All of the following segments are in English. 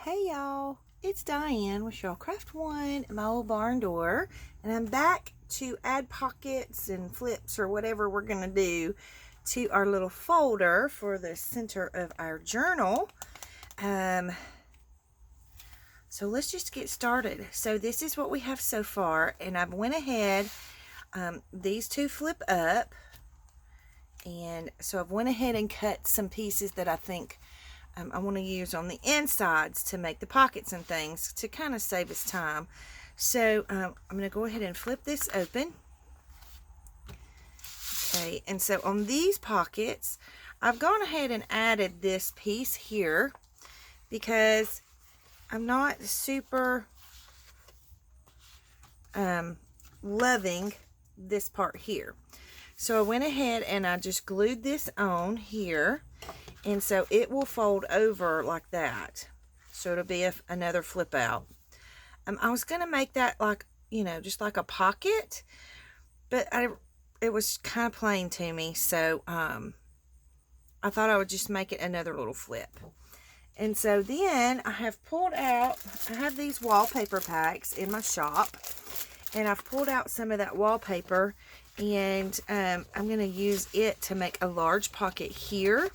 Hey y'all, it's Diane with Cheryl Craft One, my old barn door, and I'm back to add pockets and flips or whatever we're gonna do to our little folder for the center of our journal. So let's just get started. So this is what we have so far, and I've went ahead, these two flip up, and so I've went ahead and cut some pieces that I think I want to use on the insides to make the pockets and things to kind of save us time. So I'm going to go ahead and flip this open. Okay, and so on these pockets, I've gone ahead and added this piece here because I'm not super loving this part here. So I went ahead and I just glued this on here. And so it will fold over like that. So it'll be another flip out. I was going to make that like, just like a pocket. But it was kind of plain to me. So I thought I would just make it another little flip. And so then I have pulled out, I have these wallpaper packs in my shop. And I've pulled out some of that wallpaper. And I'm going to use it to make a large pocket here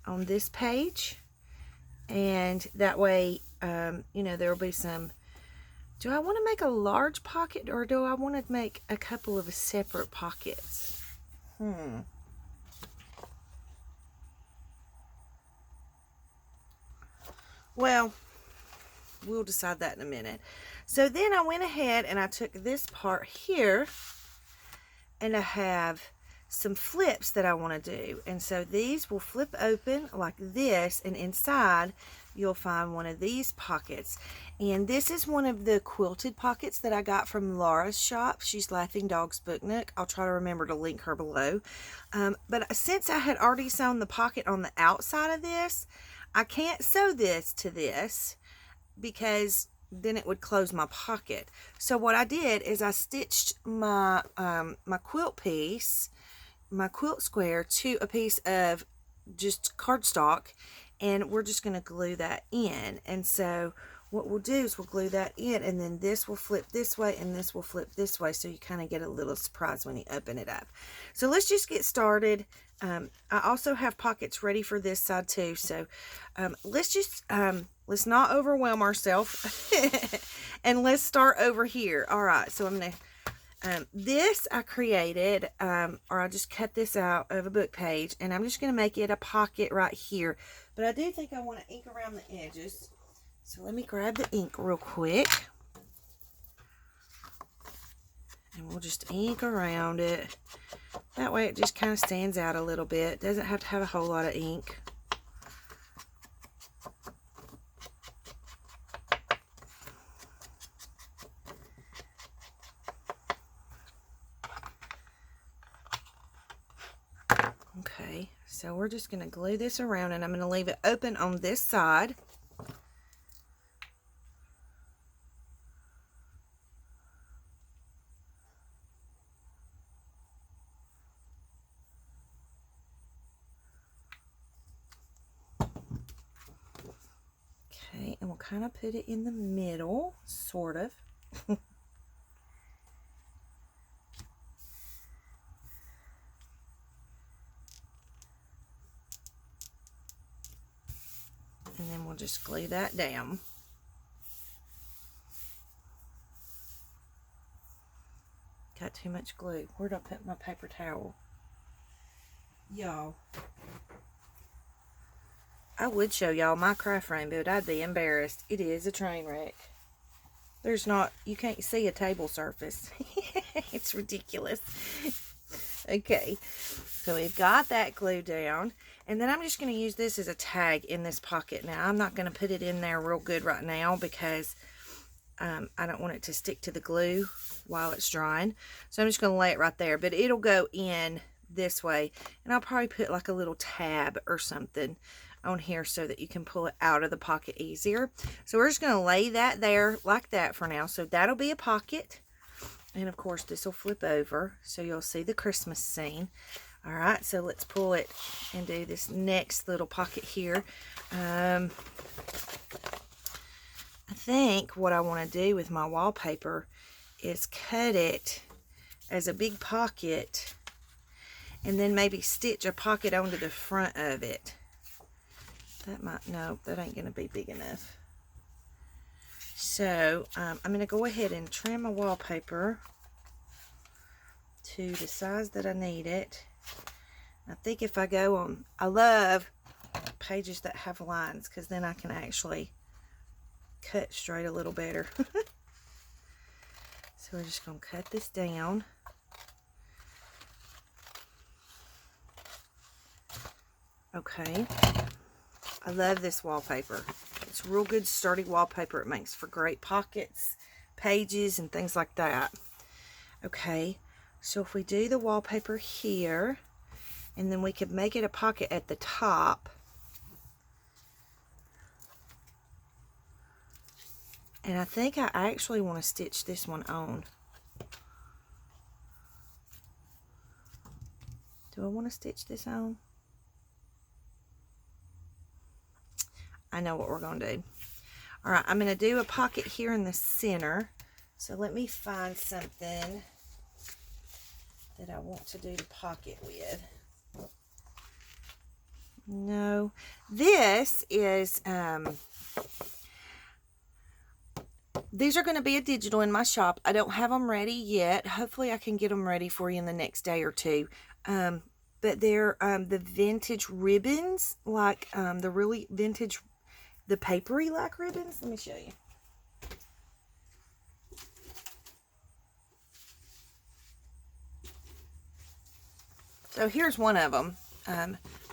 on this page, and that way there will be some. Do I want to make a large pocket, or do I want to make a couple of separate pockets? Well, we'll decide that in a minute. So then I went ahead and I took this part here, and I have some flips that I want to do, and so these will flip open like this, and inside you'll find one of these pockets. And this is one of the quilted pockets that I got from Laura's shop. She's Laughing Dogs Book Nook. I'll try to remember to link her below. But since I had already sewn the pocket on the outside of this, I can't sew this to this because then it would close my pocket. So what I did is I stitched my my quilt piece, my quilt square, to a piece of just cardstock, and we're just going to glue that in. And so what we'll do is we'll glue that in, and then this will flip this way and this will flip this way, so you kind of get a little surprise when you open it up. So let's just get started. I also have pockets ready for this side too, so let's not overwhelm ourselves and let's start over here. All right, so I'm gonna this I created, or I just cut this out of a book page, and I'm just going to make it a pocket right here. But I do think I want to ink around the edges. So let me grab the ink real quick. And we'll just ink around it. That way it just kind of stands out a little bit. Doesn't have to have a whole lot of ink. Okay, so we're just going to glue this around, and I'm going to leave it open on this side. Okay, and we'll kind of put it in the middle, sort of. And then we'll just glue that down. Got too much glue. Where'd I put my paper towel? Y'all, I would show y'all my craft rainbow, but I'd be embarrassed. It is a train wreck. There's not, you can't see a table surface. It's ridiculous. Okay, so we've got that glued down, and then I'm just going to use this as a tag in this pocket. Now, I'm not going to put it in there real good right now because I don't want it to stick to the glue while it's drying. So I'm just going to lay it right there, but it'll go in this way, and I'll probably put like a little tab or something on here so that you can pull it out of the pocket easier. So we're just going to lay that there like that for now. So that'll be a pocket. And of course this will flip over, so you'll see the Christmas scene. All right, so let's pull it and do this next little pocket here. I think what I want to do with my wallpaper is cut it as a big pocket and then maybe stitch a pocket onto the front of it. That might, no, that ain't going to be big enough. So I'm going to go ahead and trim my wallpaper to the size that I need it. I think if I go on, I love pages that have lines because then I can actually cut straight a little better. So we're just going to cut this down. Okay. I love this wallpaper. It's real good sturdy wallpaper. It makes for great pockets, pages, and things like that. Okay, so if we do the wallpaper here, and then we could make it a pocket at the top. And I think I actually want to stitch this one on. Do I want to stitch this on? I know what we're going to do. All right, I'm going to do a pocket here in the center. So let me find something that I want to do the pocket with. No, this is, these are going to be a digital in my shop. I don't have them ready yet. Hopefully I can get them ready for you in the next day or two. But they're the vintage ribbons, like the really vintage, the papery like ribbons. Let me show you. So here's one of them.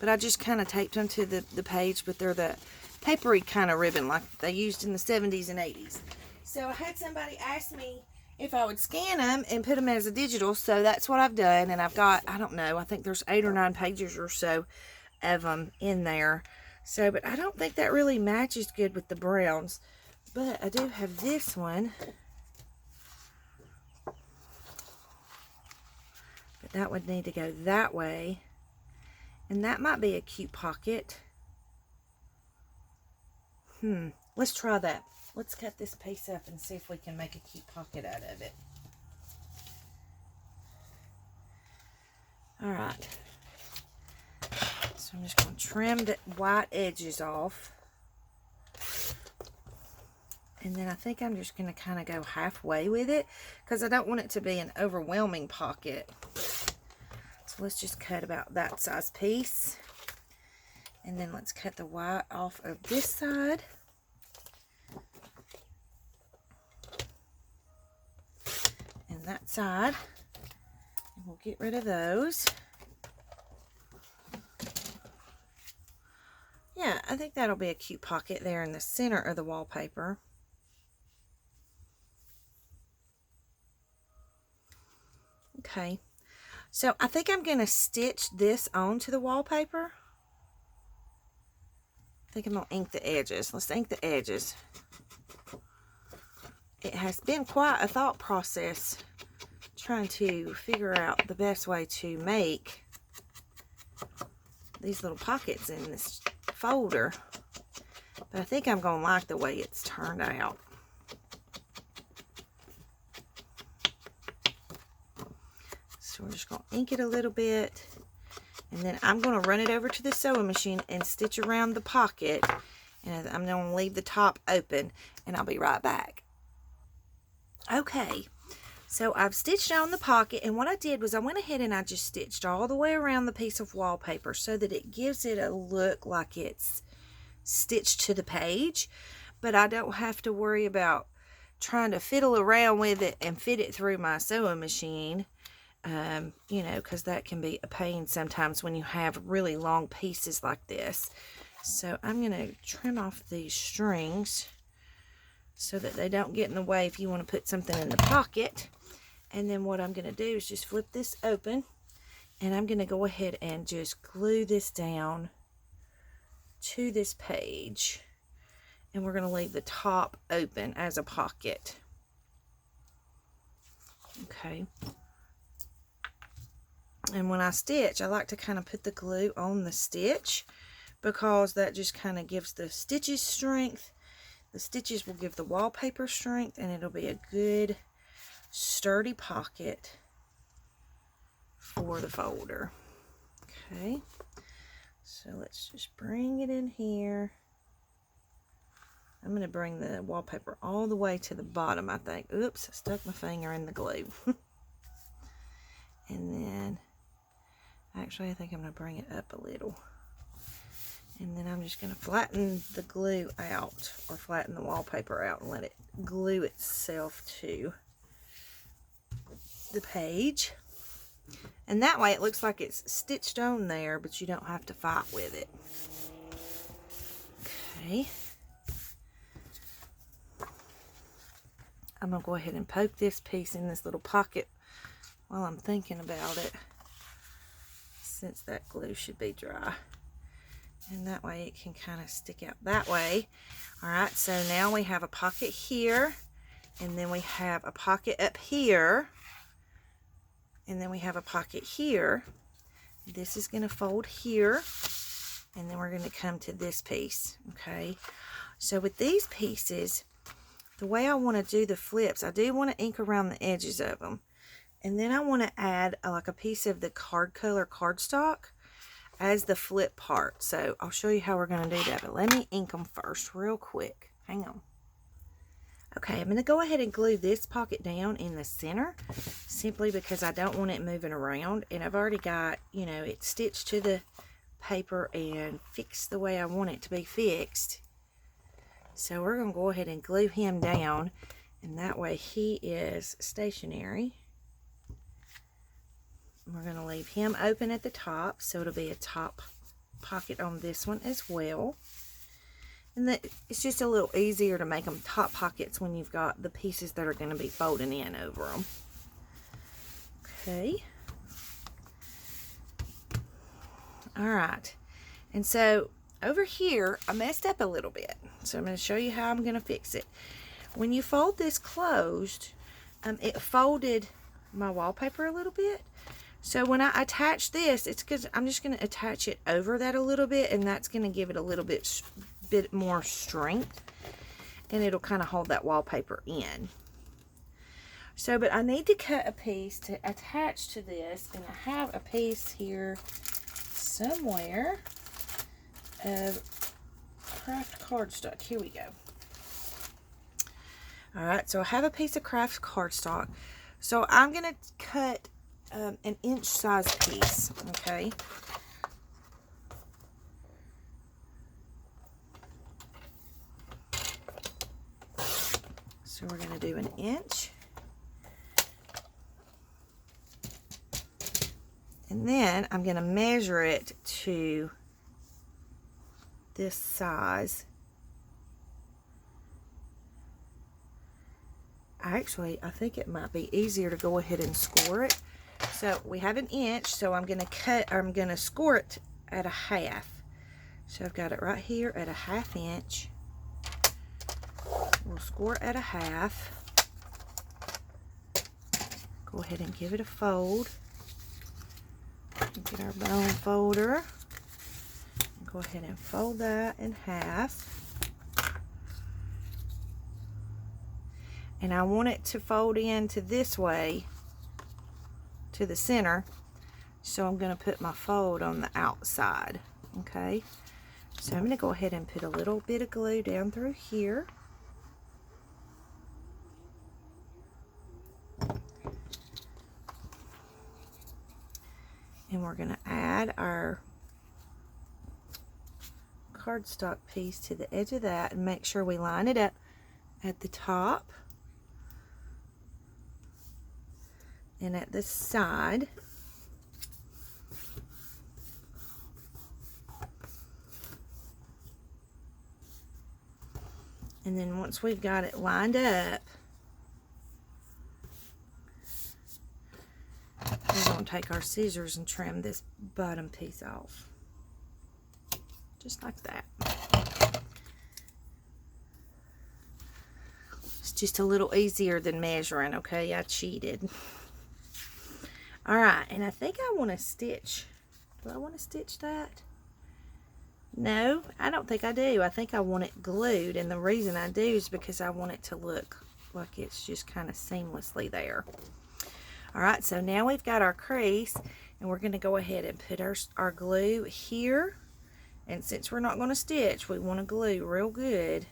But I just kind of taped them to the page, but they're the papery kind of ribbon like they used in the 70s and 80s. So I had somebody ask me if I would scan them and put them as a digital, so that's what I've done. And I've got, I don't know, I think there's 8 or 9 pages or so of them in there. So, but I don't think that really matches good with the browns. But I do have this one. But that would need to go that way. And that might be a cute pocket. Let's try that. Let's cut this piece up and see if we can make a cute pocket out of it. All right. So I'm just going to trim the white edges off. And then I think I'm just going to kind of go halfway with it because I don't want it to be an overwhelming pocket. So let's just cut about that size piece. And then let's cut the white off of this side. And that side. And we'll get rid of those. Yeah, I think that'll be a cute pocket there in the center of the wallpaper. Okay. So I think I'm going to stitch this onto the wallpaper. I think I'm going to ink the edges. Let's ink the edges. It has been quite a thought process trying to figure out the best way to make these little pockets in this folder. But I think I'm going to like the way it's turned out. So we're just going to ink it a little bit. And then I'm going to run it over to the sewing machine and stitch around the pocket. And I'm going to leave the top open. And I'll be right back. Okay. So I've stitched on the pocket. And what I did was I went ahead and I just stitched all the way around the piece of wallpaper so that it gives it a look like it's stitched to the page. But I don't have to worry about trying to fiddle around with it and fit it through my sewing machine. You know, because that can be a pain sometimes when you have really long pieces like this. So I'm going to trim off these strings so that they don't get in the way if you want to put something in the pocket. And then what I'm going to do is just flip this open, and I'm going to go ahead and just glue this down to this page, and we're going to leave the top open as a pocket. Okay. And when I stitch, I like to kind of put the glue on the stitch because that just kind of gives the stitches strength. The stitches will give the wallpaper strength, and it'll be a good sturdy pocket for the folder. Okay, so let's just bring it in here. I'm going to bring the wallpaper all the way to the bottom, I think. Oops, I stuck my finger in the glue. And then, actually, I think I'm going to bring it up a little. And then I'm just going to flatten the glue out, or flatten the wallpaper out and let it glue itself to the page. And that way it looks like it's stitched on there, but you don't have to fight with it. Okay. I'm going to go ahead and poke this piece in this little pocket while I'm thinking about it, since that glue should be dry. And that way it can kind of stick out that way. Alright, so now we have a pocket here, and then we have a pocket up here, and then we have a pocket here. This is going to fold here, and then we're going to come to this piece. Okay, so with these pieces, the way I want to do the flips, I do want to ink around the edges of them. And then I want to add like a piece of the card color cardstock as the flip part. So I'll show you how we're going to do that. But let me ink them first real quick. Hang on. Okay, I'm going to go ahead and glue this pocket down in the center, simply because I don't want it moving around. And I've already got, you know, it stitched to the paper and fixed the way I want it to be fixed. So we're going to go ahead and glue him down, and that way he is stationary. We're going to leave him open at the top, so it'll be a top pocket on this one as well. And it's just a little easier to make them top pockets when you've got the pieces that are going to be folding in over them. Okay. Alright. And so over here, I messed up a little bit. So I'm going to show you how I'm going to fix it. When you fold this closed, it folded my wallpaper a little bit. So when I attach this, it's because I'm just going to attach it over that a little bit, and that's going to give it a little bit more strength, and it'll kind of hold that wallpaper in. So, but I need to cut a piece to attach to this, and I have a piece here somewhere of craft cardstock. Here we go. Alright, so I have a piece of craft cardstock. So I'm going to cut an inch size piece, okay? So we're going to do an inch. And then I'm going to measure it to this size. Actually, I think it might be easier to go ahead and score it. So we have an inch, so I'm going to score it at a half. So I've got it right here at a 1/2 inch. We'll score it at a half. Go ahead and give it a fold. Get our bone folder. Go ahead and fold that in half. And I want it to fold into this way to the center, so I'm going to put my fold on the outside. Okay, so I'm going to go ahead and put a little bit of glue down through here. And we're going to add our cardstock piece to the edge of that and make sure we line it up at the top and at the side. And then once we've got it lined up, we're going to take our scissors and trim this bottom piece off. Just like that. It's just a little easier than measuring, okay? I cheated. Alright, and I think I want to stitch. Do I want to stitch that? No, I don't think I do. I think I want it glued, and the reason I do is because I want it to look like it's just kind of seamlessly there. All right, so now we've got our crease, and we're going to go ahead and put our glue here. And since we're not going to stitch, we want to glue real good.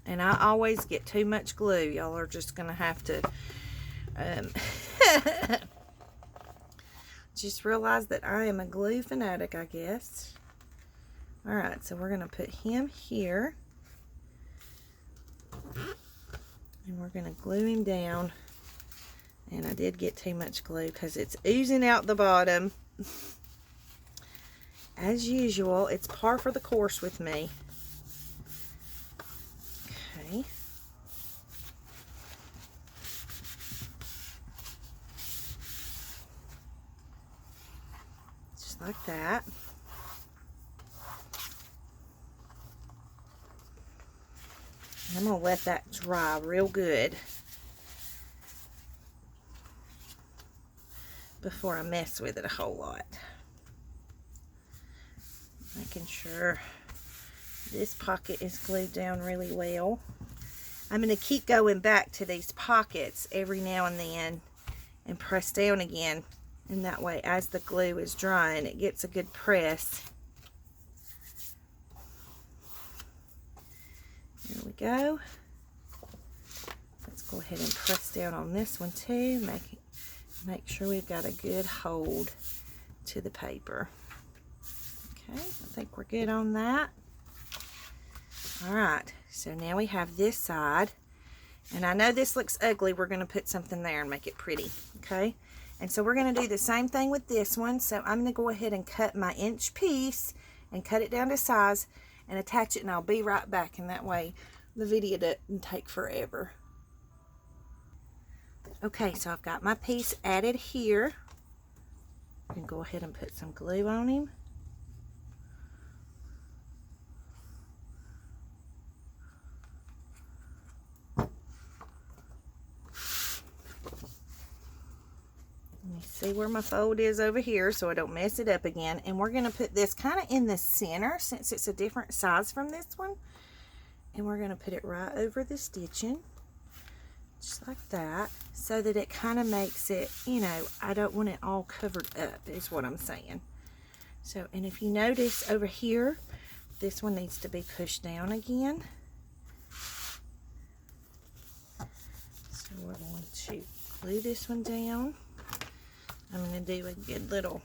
And I always get too much glue. Y'all are just going to have to just realize that I am a glue fanatic, I guess. All right, so we're going to put him here. And we're going to glue him down. And I did get too much glue because it's oozing out the bottom. As usual, it's par for the course with me. Okay. Just like that. I'm going to let that dry real good before I mess with it a whole lot. Making sure this pocket is glued down really well. I'm going to keep going back to these pockets every now and then and press down again. And that way, as the glue is drying, it gets a good press. There we go. Let's go ahead and press down on this one too. Make sure we've got a good hold to the paper. Okay, I think we're good on that. All right, so now we have this side. And I know this looks ugly. We're going to put something there and make it pretty. Okay, and so we're going to do the same thing with this one. So I'm going to go ahead and cut my inch piece and cut it down to size and attach it, and I'll be right back. And that way the video doesn't take forever. Okay, so I've got my piece added here. I'm going to go ahead and put some glue on him. Let me see where my fold is over here so I don't mess it up again. And we're going to put this kind of in the center since it's a different size from this one. And we're going to put it right over the stitching. Just like that. So that it kind of makes it, you know, I don't want it all covered up is what I'm saying. So, and if you notice over here, this one needs to be pushed down again. So we're going to glue this one down. I'm going to do a good little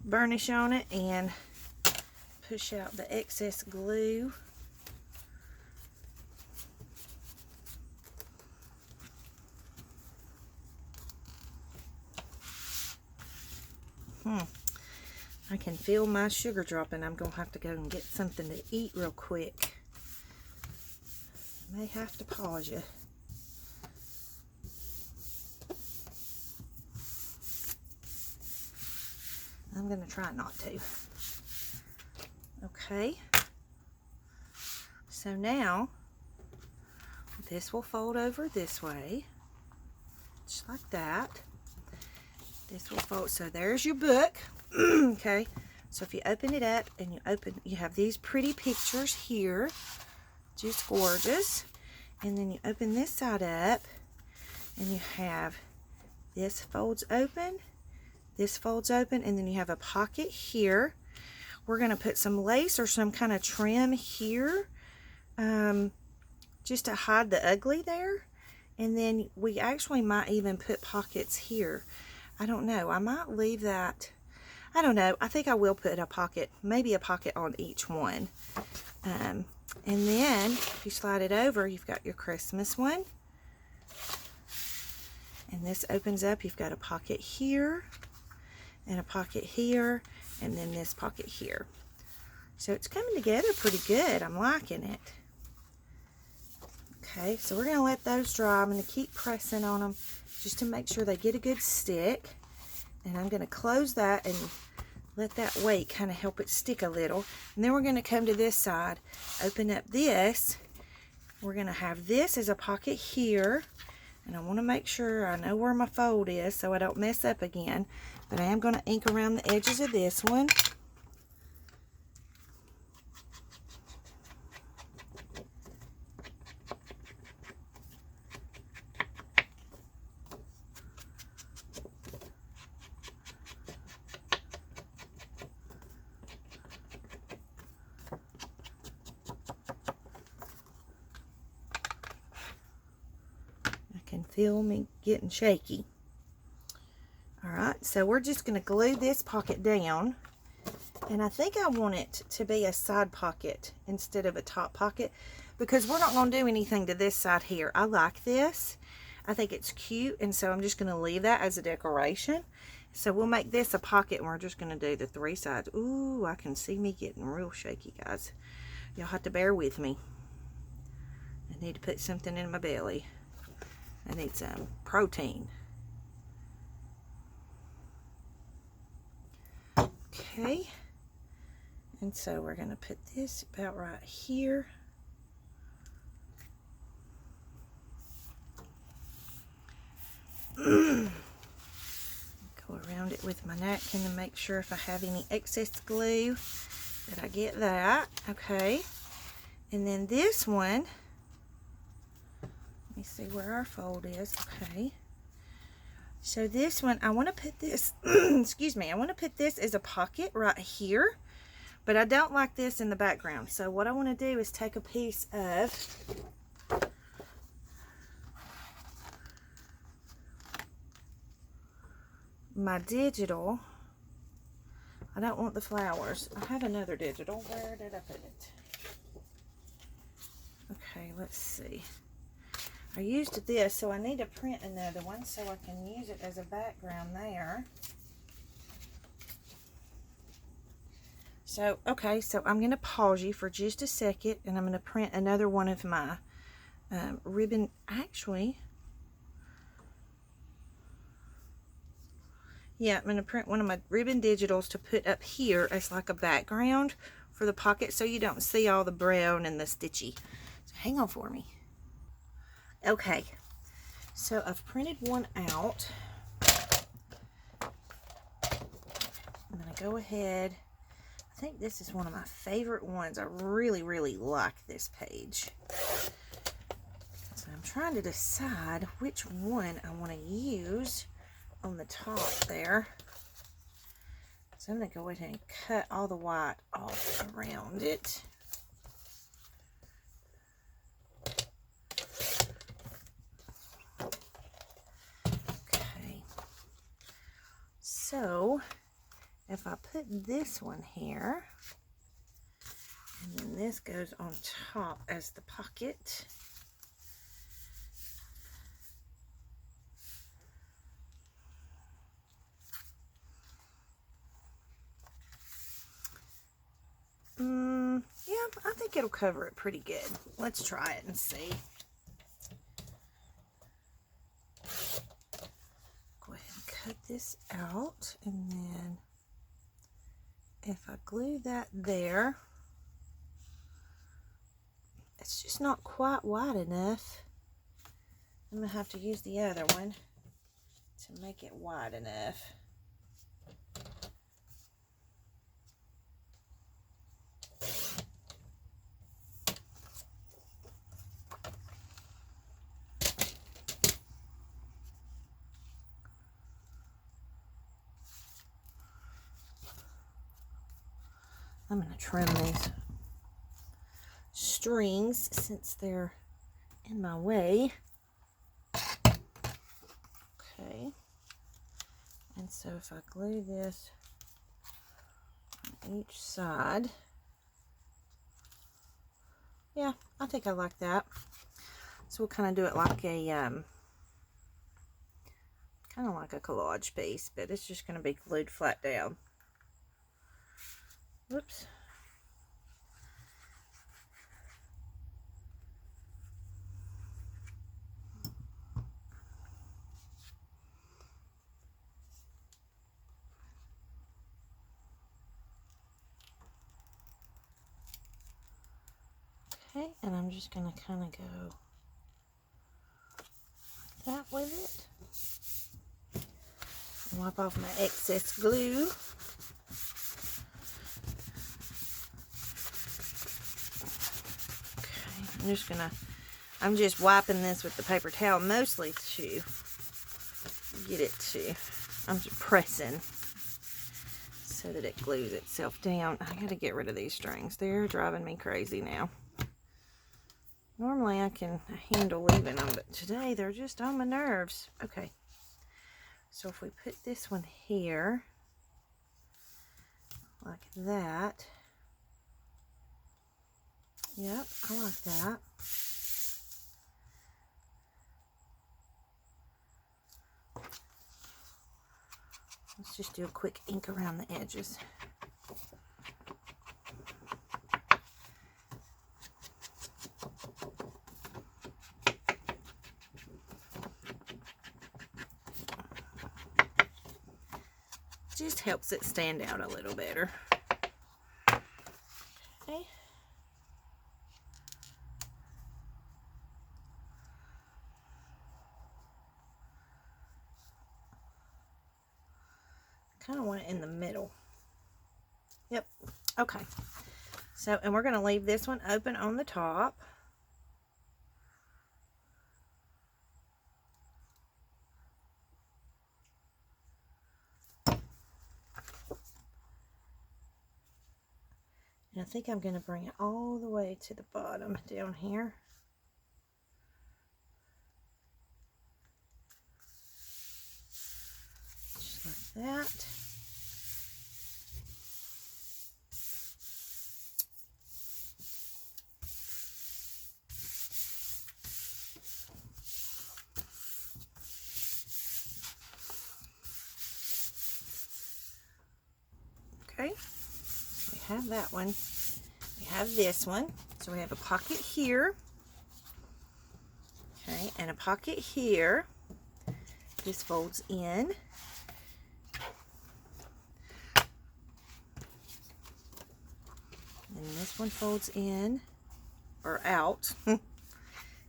burnish on it and push out the excess glue. I can feel my sugar dropping. I'm going to have to go and get something to eat real quick. I may have to pause you. I'm going to try not to. Okay. So now, this will fold over this way. Just like that. This will fold. So there's your book. Okay. So if you open it up and you have these pretty pictures here. Just gorgeous. And then you open this side up and you have this folds open. This folds open, and then you have a pocket here. We're going to put some lace or some kind of trim here just to hide the ugly there. And then we actually might even put pockets here. I don't know. I might leave that. I don't know. I think I will put a pocket, maybe a pocket on each one. And then if you slide it over, you've got your Christmas one. And this opens up. You've got a pocket here. And a pocket here, and then this pocket here. So it's coming together pretty good. I'm liking it. Okay, so we're going to let those dry. I'm going to keep pressing on them just to make sure they get a good stick. And I'm going to close that and let that weight kind of help it stick a little. And then we're going to come to this side, open up this. We're going to have this as a pocket here. And I want to make sure I know where my fold is so I don't mess up again. But I am going to ink around the edges of this one. feel me getting shaky. Alright, so we're just going to glue this pocket down. And I think I want it to be a side pocket instead of a top pocket, because we're not going to do anything to this side here. I like this. I think it's cute, and so I'm just going to leave that as a decoration. So we'll make this a pocket, and we're just going to do the 3 sides. Ooh, I can see me getting real shaky, guys. Y'all have to bear with me. I need to put something in my belly. I need some protein. Okay. And so we're going to put this about right here. Go around it with my napkin and make sure if I have any excess glue that I get that. Okay. And then this one, let me see where our fold is. Okay. So this one, I want to put this, excuse me, I want to put this as a pocket right here. But I don't like this in the background. So what I want to do is take a piece of my digital. I don't want the flowers. I have another digital. Where did I put it? Okay, let's see. I used this, so I need to print another one so I can use it as a background there. So, okay, so I'm going to pause you for just a second, and I'm going to print another one of my ribbon. Actually, yeah, I'm going to print one of my ribbon digitals to put up here as like a background for the pocket so you don't see all the brown and the stitchy. So hang on for me. Okay, so I've printed one out. I'm going to go ahead. I think this is one of my favorite ones. I really, really like this page. So I'm trying to decide which one I want to use on the top there. So I'm going to go ahead and cut all the white off around it. Okay. So if I put this one here, and then this goes on top as the pocket. Yeah, I think it'll cover it pretty good. Let's try it and see. Go ahead and cut this out, and then if I glue that there, it's just not quite wide enough. I'm going to have to use the other one to make it wide enough. I'm going to trim these strings since they're in my way. Okay. And so if I glue this on each side, yeah, I think I like that. So we'll kind of do it like a, kind of like a collage piece, but it's just going to be glued flat down. Whoops. Okay, and I'm just going to kind of go like that with it. Wipe off my excess glue. I'm just wiping this with the paper towel mostly to get it to, I'm just pressing so that it glues itself down. I gotta get rid of these strings. They're driving me crazy now. Normally I can handle leaving them, but today they're just on my nerves. Okay, so if we put this one here, like that. Yep, I like that. Let's just do a quick ink around the edges. Just helps it stand out a little better. Okay. Kind of want it in the middle. Yep. Okay. So, and we're going to leave this one open on the top. And I think I'm going to bring it all the way to the bottom down here. Just like that. Okay, we have that one. We have this one. So we have a pocket here. Okay, and a pocket here. This folds in. And this one folds in or out. And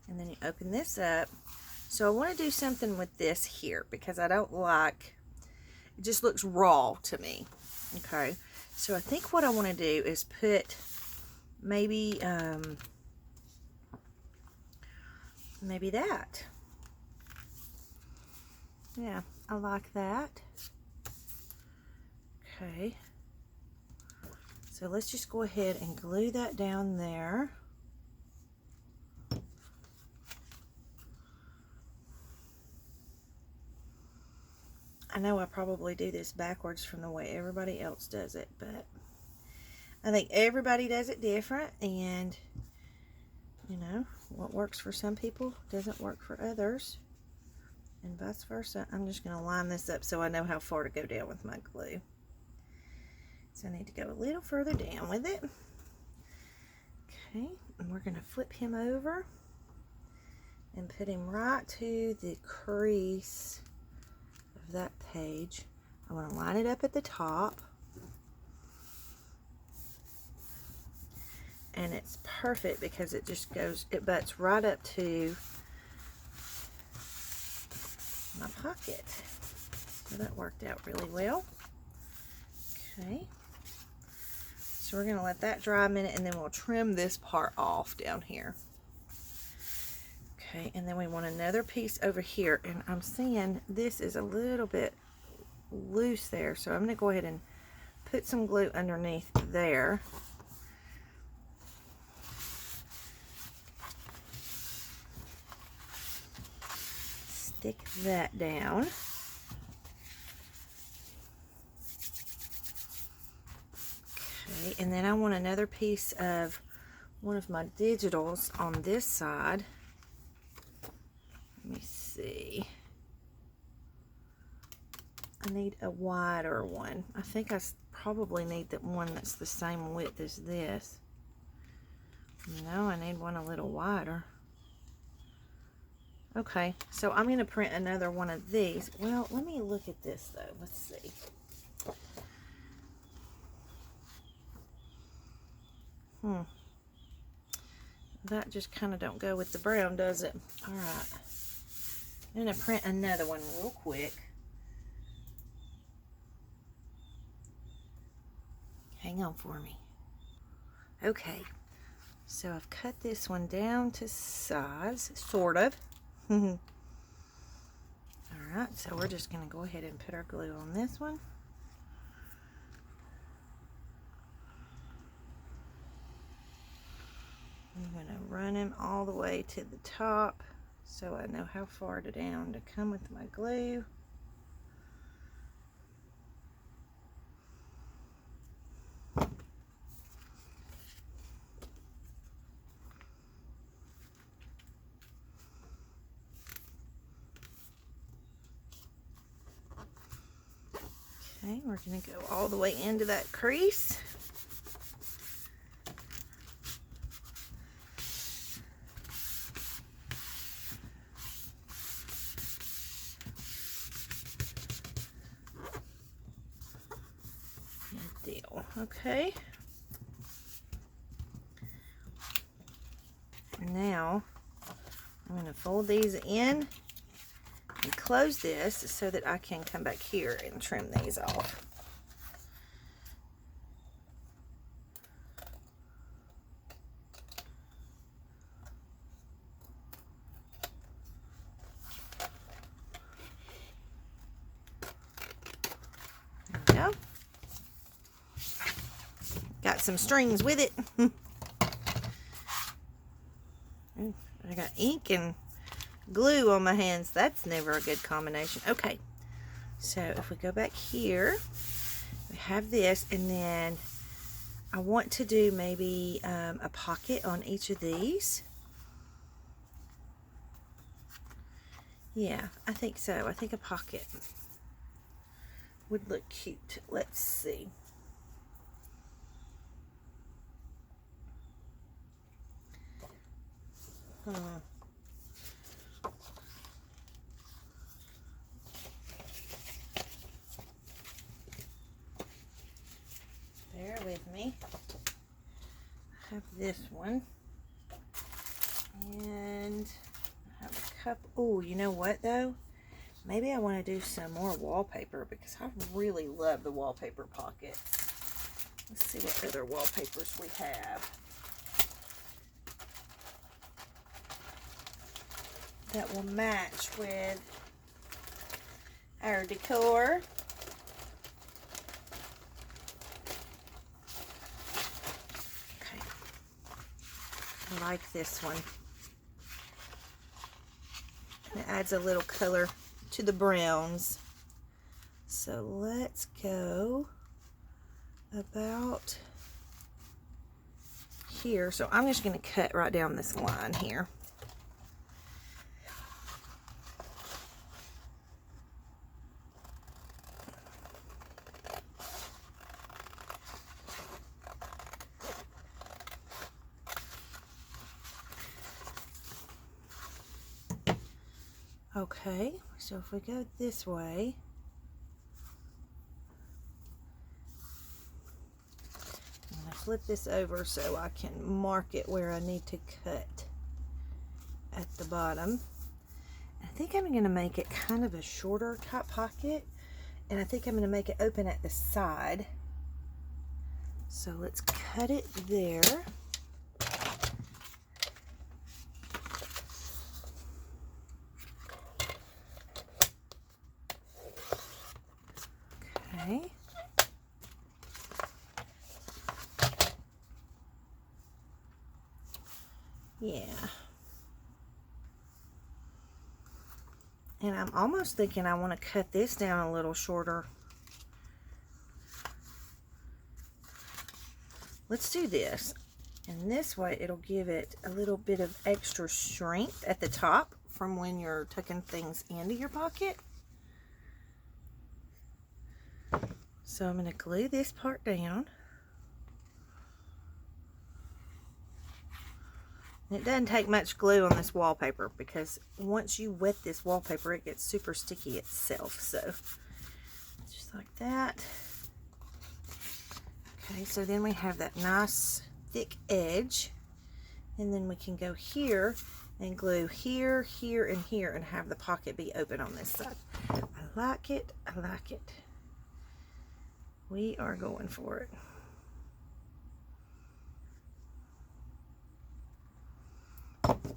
then you open this up. So I want to do something with this here because I don't like, it just looks raw to me. Okay, so I think what I want to do is put maybe maybe that. Yeah, I like that. Okay, so let's just go ahead and glue that down there. I know I probably do this backwards from the way everybody else does it, but I think everybody does it different, and you know, what works for some people doesn't work for others, and vice versa. I'm just going to line this up so I know how far to go down with my glue. So I need to go a little further down with it. Okay, and we're going to flip him over and put him right to the crease of that page. I want to line it up at the top. And it's perfect because it just goes, it butts right up to my pocket. So that worked out really well. Okay. So we're going to let that dry a minute, and then we'll trim this part off down here. Okay, and then we want another piece over here, and I'm seeing this is a little bit loose there, so I'm going to go ahead and put some glue underneath there. Stick that down. Okay, and then I want another piece of one of my digitals on this side. Let me see. I need a wider one. I think I probably need the one that's the same width as this. No, I need one a little wider. Okay, so I'm going to print another one of these. Well, let me look at this though. Let's see. That just kind of don't go with the brown, does it? All right. I'm going to print another one real quick. Hang on for me. Okay, so I've cut this one down to size, sort of. Alright, so we're just going to go ahead and put our glue on this one. I'm going to run them all the way to the top so I know how far down to come with my glue. Okay, we're going to go all the way into that crease. Good deal. Okay. And now I'm going to fold these in and close this so that I can come back here and trim these off. There we go. Got some strings with it. Ooh, I got ink and glue on my hands. That's never a good combination. Okay, so if we go back here, we have this, and then I want to do maybe a pocket on each of these. Yeah, I think so. I think a pocket would look cute. Let's see. Bear with me. I have this one. And I have a cup. Oh, you know what though? Maybe I want to do some more wallpaper because I really love the wallpaper pocket. Let's see what other wallpapers we have that will match with our decor. Okay, I like this one. It adds a little color to the browns. So let's go about here. So I'm just going to cut right down this line here. Okay, so if we go this way, I'm going to flip this over so I can mark it where I need to cut at the bottom. I think I'm going to make it kind of a shorter top pocket, and I think I'm going to make it open at the side. So let's cut it there. Okay. Yeah. And I'm almost thinking I want to cut this down a little shorter. Let's do this. And this way it'll give it a little bit of extra strength at the top from when you're tucking things into your pocket. So I'm going to glue this part down. And it doesn't take much glue on this wallpaper because once you wet this wallpaper, it gets super sticky itself. So just like that. Okay, so then we have that nice thick edge. And then we can go here and glue here, here, and here and have the pocket be open on this side. I like it. I like it. We are going for it. Okay.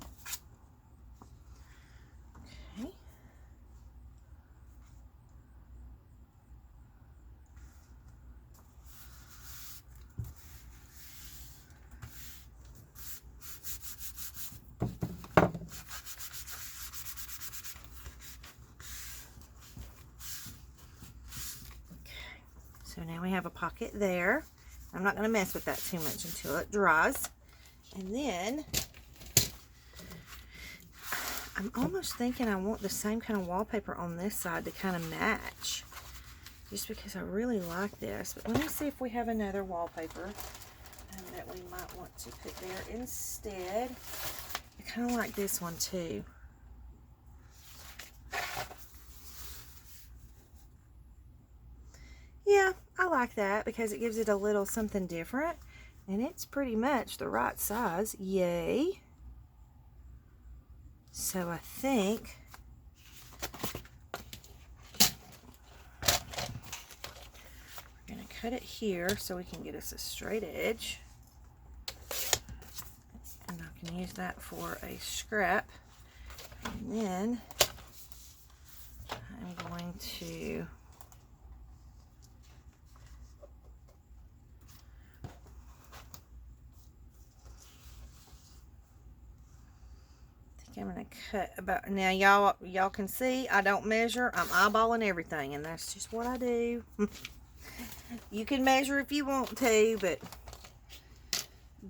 Now we have a pocket there. I'm not going to mess with that too much until it dries. And then I'm almost thinking I want the same kind of wallpaper on this side to kind of match. Just because I really like this. But let me see if we have another wallpaper that we might want to put there instead. I kind of like this one too. Yeah, I like that because it gives it a little something different. And it's pretty much the right size. Yay. So I think we're going to cut it here so we can get us a straight edge. And I can use that for a scrap. And then I'm going to I'm going to cut about, now y'all can see I don't measure. I'm eyeballing everything, and that's just what I do. You can measure if you want to, but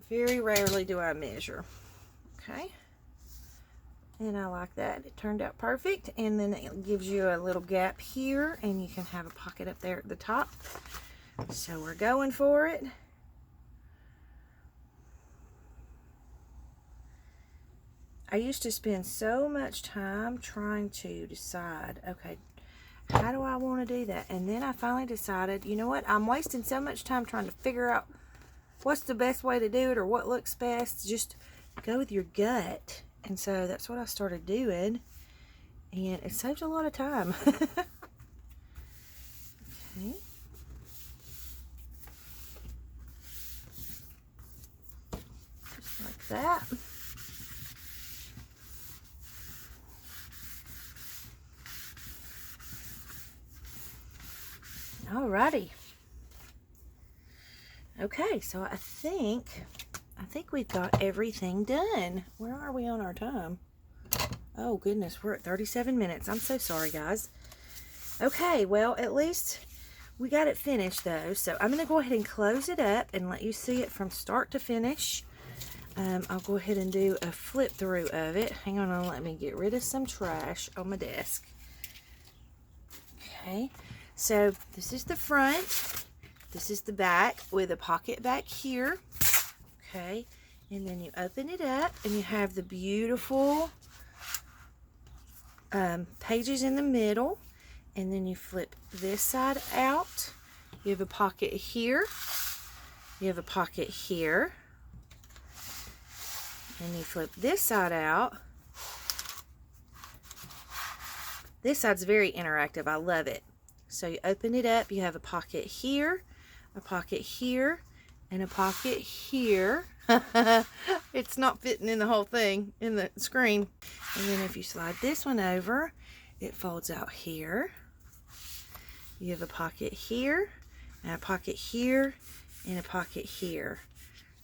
very rarely do I measure. Okay. And I like that. It turned out perfect. And then it gives you a little gap here, and you can have a pocket up there at the top. So we're going for it. I used to spend so much time trying to decide, okay, how do I want to do that? And then I finally decided, you know what? I'm wasting so much time trying to figure out what's the best way to do it or what looks best. Just go with your gut. And so that's what I started doing. And it saves a lot of time. Okay. Just like that. Alrighty. Okay, so I think we've got everything done. Where are we on our time? Oh goodness, we're at 37 minutes. I'm so sorry, guys. Okay, well, at least we got it finished though. So I'm going to go ahead and close it up and let you see it from start to finish. I'll go ahead and do a flip through of it. Hang on, let me get rid of some trash on my desk. Okay. So this is the front, this is the back with a pocket back here, okay, and then you open it up and you have the beautiful pages in the middle, and then you flip this side out, you have a pocket here, you have a pocket here, and you flip this side out. This side's very interactive, I love it. So you open it up, you have a pocket here, a pocket here, and a pocket here. It's not fitting in the whole thing, in the screen. And then if you slide this one over, it folds out here. You have a pocket here, and a pocket here, and a pocket here.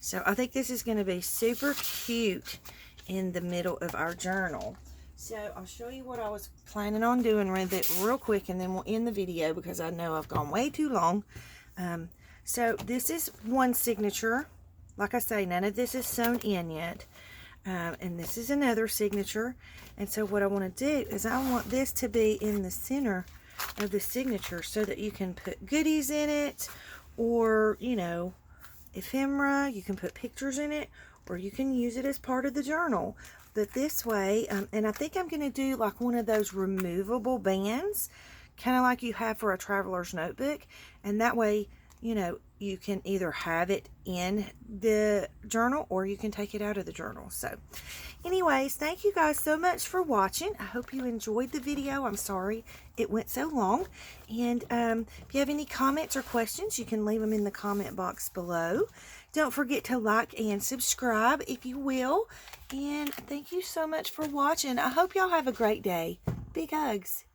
So I think this is going to be super cute in the middle of our journal. So I'll show you what I was planning on doing with it real quick, and then we'll end the video because I know I've gone way too long. So this is one signature. Like I say, none of this is sewn in yet. And this is another signature. And so what I want to do is I want this to be in the center of the signature so that you can put goodies in it, or, you know, ephemera. You can put pictures in it, or you can use it as part of the journal. But this way, and I think I'm going to do like one of those removable bands, kind of like you have for a traveler's notebook. And that way, you know, you can either have it in the journal or you can take it out of the journal. So anyways, thank you guys so much for watching. I hope you enjoyed the video. I'm sorry it went so long. And if you have any comments or questions, you can leave them in the comment box below. Don't forget to like and subscribe if you will. And thank you so much for watching. I hope y'all have a great day. Big hugs.